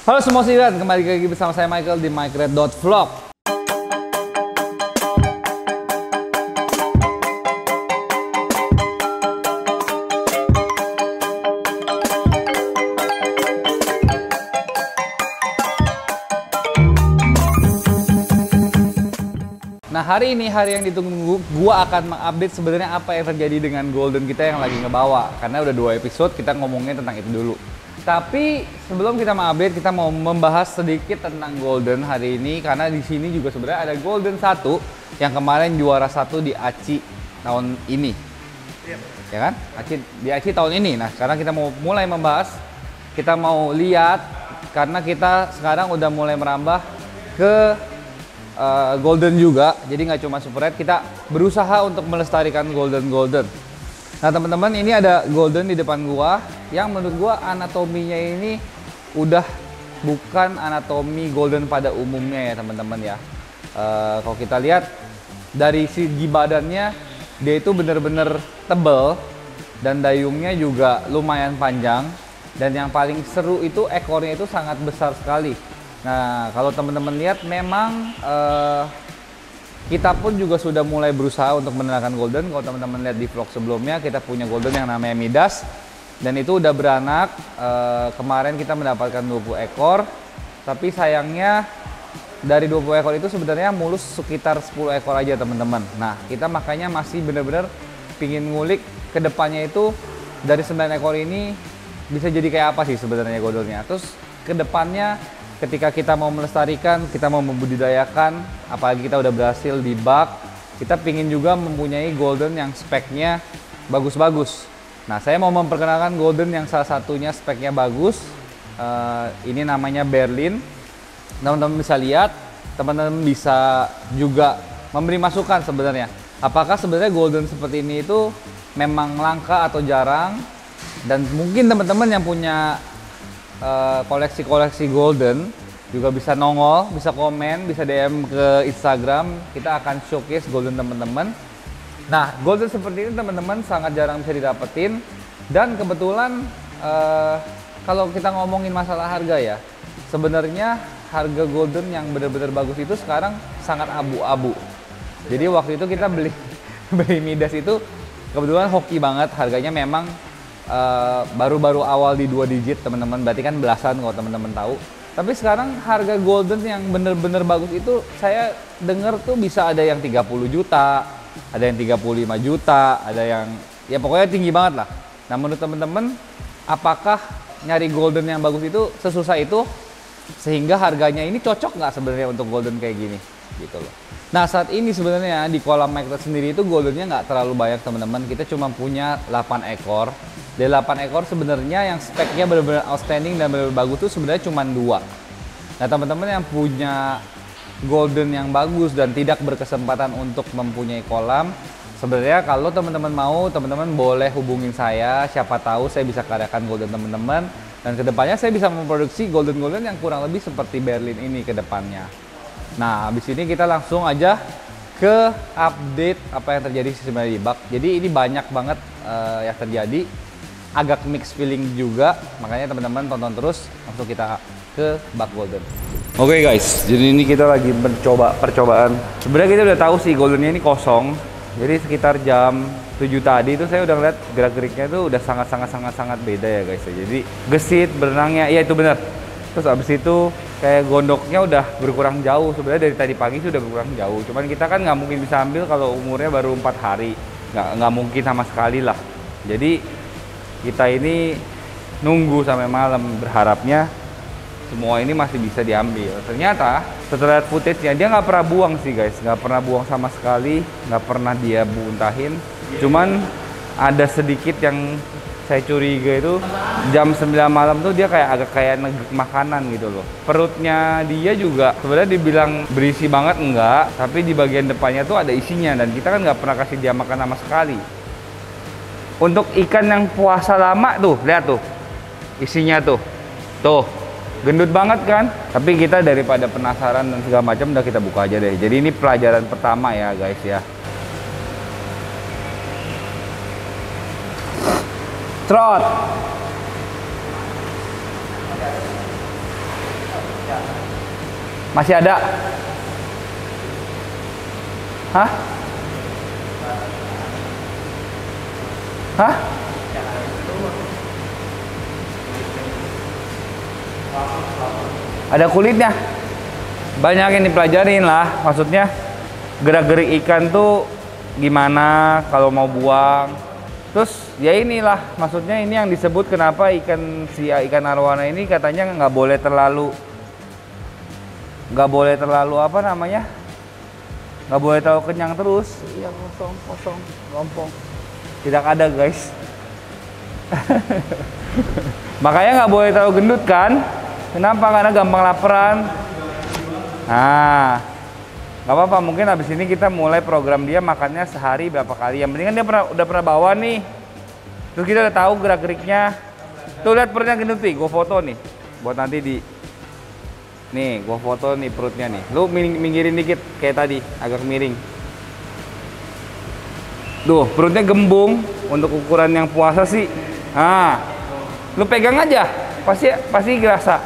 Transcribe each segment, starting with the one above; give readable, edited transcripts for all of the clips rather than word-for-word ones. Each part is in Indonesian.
Halo semua silat, kembali lagi bersama saya Michael di MikeRed.vlog. Nah, hari ini hari yang ditunggu, gua akan mengupdate sebenarnya apa yang terjadi dengan Golden kita yang lagi ngebawa. Karena udah 2 episode kita ngomongin tentang itu dulu. Tapi sebelum kita mengupdate, kita mau membahas sedikit tentang Golden hari ini. Karena di sini juga sebenarnya ada Golden 1 yang kemarin juara 1 di ACI tahun ini. Ya kan? Di ACI tahun ini. Nah, sekarang kita mau mulai membahas. Kita mau lihat karena kita sekarang udah mulai merambah ke Golden juga, jadi nggak cuma Super Red, kita berusaha untuk melestarikan Golden. Nah teman-teman, ini ada Golden di depan gua, yang menurut gua anatominya ini udah bukan anatomi Golden pada umumnya ya teman-teman ya. Kalau kita lihat dari segi badannya, dia itu bener-bener tebel dan dayungnya juga lumayan panjang, dan yang paling seru itu ekornya itu sangat besar sekali. Nah, kalau teman-teman lihat memang kita pun juga sudah mulai berusaha untuk menerapkan Golden. Kalau teman-teman lihat di vlog sebelumnya, kita punya Golden yang namanya Midas. Dan itu udah beranak, kemarin kita mendapatkan 20 ekor. Tapi sayangnya dari 20 ekor itu sebenarnya mulus sekitar 10 ekor aja teman-teman. Nah, kita makanya masih benar-benar pingin ngulik ke depannya itu dari 9 ekor ini bisa jadi kayak apa sih sebenarnya Goldennya. Terus ke depannya ketika kita mau melestarikan, kita mau membudidayakan, apalagi kita udah berhasil di bak, kita pingin juga mempunyai Golden yang speknya bagus-bagus. Nah, saya mau memperkenalkan Golden yang salah satunya speknya bagus. Ini namanya Berlin. Teman-teman bisa lihat, teman-teman bisa juga memberi masukan sebenarnya. Apakah sebenarnya Golden seperti ini itu memang langka atau jarang? Dan mungkin teman-teman yang punya koleksi-koleksi Golden juga bisa nongol, bisa komen, bisa DM ke Instagram. Kita akan showcase Golden teman-teman. Nah, Golden seperti ini teman-teman sangat jarang bisa didapetin. Dan kebetulan kalau kita ngomongin masalah harga ya, sebenarnya harga Golden yang benar-benar bagus itu sekarang sangat abu-abu. Jadi waktu itu kita beli Midas itu kebetulan hoki banget, harganya memang baru-baru awal di 2 digit teman-teman, berarti kan belasan kalau teman-teman tahu. Tapi sekarang harga Golden yang bener-bener bagus itu saya dengar tuh bisa ada yang 30 juta, ada yang 35 juta, ada yang ya pokoknya tinggi banget lah. Nah, menurut teman-teman, apakah nyari Golden yang bagus itu sesusah itu sehingga harganya ini cocok nggak sebenarnya untuk Golden kayak gini gitu loh. Nah, saat ini sebenarnya di kolam MikeRed sendiri itu Goldennya nggak terlalu banyak teman-teman. Kita cuma punya 8 ekor. Dari 8 ekor sebenarnya yang speknya benar-benar outstanding dan benar-benar bagus tuh sebenarnya cuma 2. Nah, teman-teman yang punya Golden yang bagus dan tidak berkesempatan untuk mempunyai kolam, sebenarnya kalau teman-teman mau, teman-teman boleh hubungin saya. Siapa tahu saya bisa karyakan Golden teman-teman. Dan kedepannya saya bisa memproduksi Golden yang kurang lebih seperti Berlin ini ke depannya. Nah, habis ini kita langsung aja ke update apa yang terjadi sebenarnya di bak. Jadi ini banyak banget yang terjadi, agak mix feeling juga, makanya teman-teman tonton terus. Langsung kita ke bak Golden. Oke guys, jadi ini kita lagi mencoba percobaan. Sebenarnya kita udah tahu sih Goldennya ini kosong. Jadi sekitar jam 7 tadi itu saya udah ngeliat gerak-geriknya itu udah sangat beda ya guys. Jadi gesit, berenangnya, iya itu benar. Terus abis itu kayak gondoknya udah berkurang jauh. Sebenarnya dari tadi pagi sudah berkurang jauh. Cuman kita kan nggak mungkin bisa ambil kalau umurnya baru 4 hari. Nggak mungkin sama sekali lah. Jadi kita ini nunggu sampai malam, berharapnya semua ini masih bisa diambil. Ternyata setelah lihat footage-nya dia nggak pernah buang sih guys, nggak pernah buang sama sekali, nggak pernah dia buntahin. Cuman ada sedikit yang saya curiga itu jam 9 malam tuh dia agak kayak negek makanan gitu loh. Perutnya dia juga sebenarnya dibilang berisi banget enggak, tapi di bagian depannya tuh ada isinya dan kita kan nggak pernah kasih dia makan sama sekali. Untuk ikan yang puasa lama tuh, lihat tuh isinya tuh, gendut banget kan. Tapi kita daripada penasaran dan segala macam udah kita buka aja deh. Jadi ini pelajaran pertama ya guys ya. Trot. Masih ada? Hah? Hah? Ada kulitnya. Banyak yang dipelajarin lah. Maksudnya gerak-gerik ikan tuh gimana kalau mau buang. Terus ya inilah maksudnya ini yang disebut kenapa ikan arwana ini katanya nggak boleh terlalu apa namanya, nggak boleh terlalu kenyang terus. Iya, kosong lompong tidak ada guys. Makanya nggak boleh terlalu gendut kan. Kenapa? Karena gampang laparan. Nah, nggak apa-apa, mungkin habis ini kita mulai program dia makannya sehari berapa kali. Yang penting kan dia udah pernah bawa nih, terus kita udah tahu gerak-geriknya. Tuh lihat perutnya gendut nih, gue foto nih buat nanti di nih, gue foto nih perutnya nih. Lu minggirin dikit kayak tadi, agak miring. Tuh perutnya gembung. Untuk ukuran yang puasa sih, nah lu pegang aja pasti gerasa,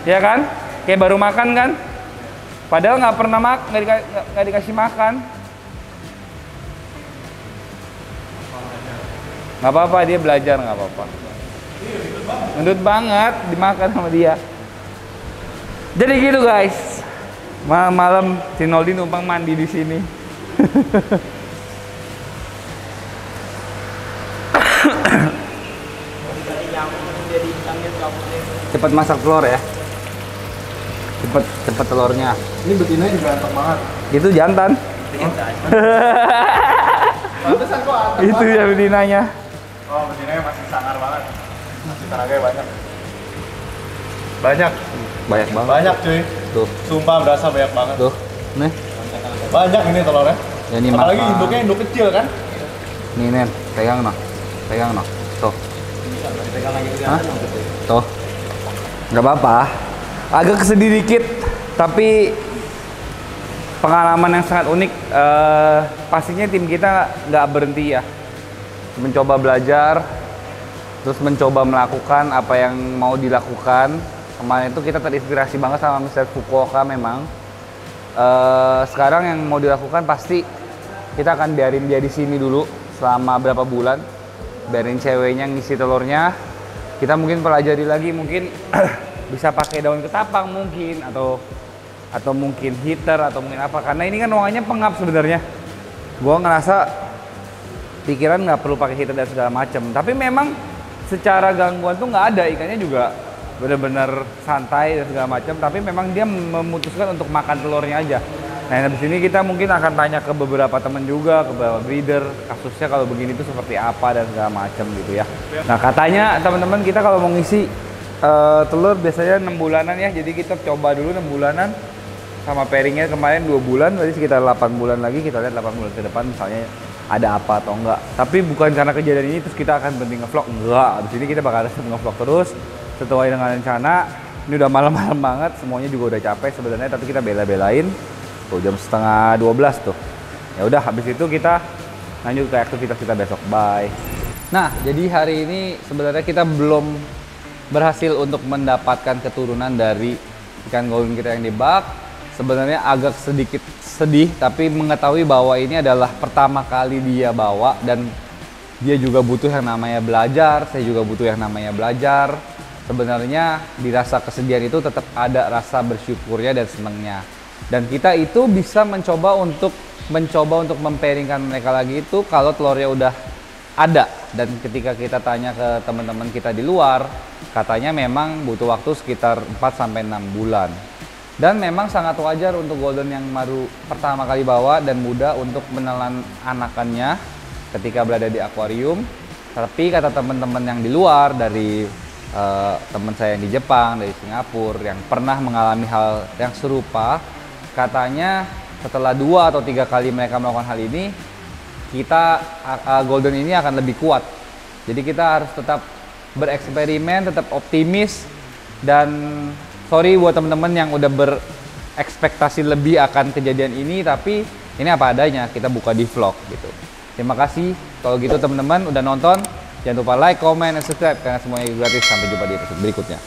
ya kan? Kayak baru makan kan, padahal nggak pernah nggak dikasih makan. Nggak apa-apa, dia belajar, nggak apa-apa. Gendut banget dimakan sama dia. Jadi gitu guys, malam si Noldi numpang mandi di sini. Cepat masak telur ya, cepet telurnya. Ini betinanya juga ganteng banget. Itu jantan. Pantesan kok anteng Itu banget. ya betinanya. Oh, betinanya masih sangar banget. Masih tenaganya banyak. Banyak Banyak cuy. tuh, Sumpah berasa banyak banget. tuh nih Banyak ini telurnya. ya, ini Apalagi makan. induknya induk kecil kan. Nih Nen, pegang no tuh. Hah? Tuh, nggak apa-apa, agak kesedih dikit tapi pengalaman yang sangat unik. Pastinya tim kita nggak berhenti ya, mencoba belajar, terus mencoba melakukan apa yang mau dilakukan. Kemarin itu kita terinspirasi banget sama Mr. Fukuoka memang. Sekarang yang mau dilakukan pasti kita akan biarin dia di sini dulu selama berapa bulan, biarin ceweknya ngisi telurnya. Kita mungkin pelajari lagi, mungkin bisa pakai daun ketapang mungkin, atau mungkin heater, atau mungkin apa, karena ini kan ruangannya pengap sebenarnya. Gua ngerasa pikiran nggak perlu pakai heater dan segala macam, tapi memang secara gangguan tuh nggak ada, ikannya juga benar-benar santai dan segala macam, tapi memang dia memutuskan untuk makan telurnya aja. Nah, habis ini kita mungkin akan tanya ke beberapa teman juga, ke beberapa breeder, kasusnya kalau begini tuh seperti apa dan segala macam gitu ya. Nah, katanya teman-teman kita kalau mau ngisi telur biasanya 6 bulanan ya, jadi kita coba dulu 6 bulanan, sama pairingnya kemarin 2 bulan, berarti sekitar 8 bulan lagi, kita lihat 8 bulan ke depan misalnya ada apa atau enggak. Tapi bukan karena kejadian ini terus kita akan berhenti ngevlog, enggak. Abis ini kita bakal ngevlog terus sesuai dengan rencana. Ini udah malam-malam banget, semuanya juga udah capek sebenarnya, tapi kita bela-belain. Tuh jam setengah 12 tuh. Ya udah, habis itu kita lanjut ke aktivitas kita besok. Bye. Nah, jadi hari ini sebenarnya kita belum berhasil untuk mendapatkan keturunan dari ikan golden kita yang di bak. Sebenarnya agak sedikit sedih, tapi mengetahui bahwa ini adalah pertama kali dia bawa dan dia juga butuh yang namanya belajar, saya juga butuh yang namanya belajar. Sebenarnya dirasa kesedihan itu tetap ada rasa bersyukurnya dan senangnya. Dan kita itu bisa mencoba untuk mempairingkan mereka lagi itu kalau telurnya udah ada. Dan ketika kita tanya ke teman-teman kita di luar, katanya memang butuh waktu sekitar 4-6 bulan. Dan memang sangat wajar untuk golden yang baru pertama kali bawa dan mudah untuk menelan anakannya ketika berada di akuarium. Tapi kata teman-teman yang di luar, dari teman saya yang di Jepang, dari Singapura, yang pernah mengalami hal yang serupa, katanya setelah 2 atau 3 kali mereka melakukan hal ini, kita golden ini akan lebih kuat. Jadi kita harus tetap bereksperimen, tetap optimis, dan sorry buat teman-teman yang udah berekspektasi lebih akan kejadian ini, tapi ini apa adanya, kita buka di vlog gitu. Terima kasih kalau gitu teman-teman udah nonton. Jangan lupa like, comment, dan subscribe karena semuanya gratis. Sampai jumpa di episode berikutnya.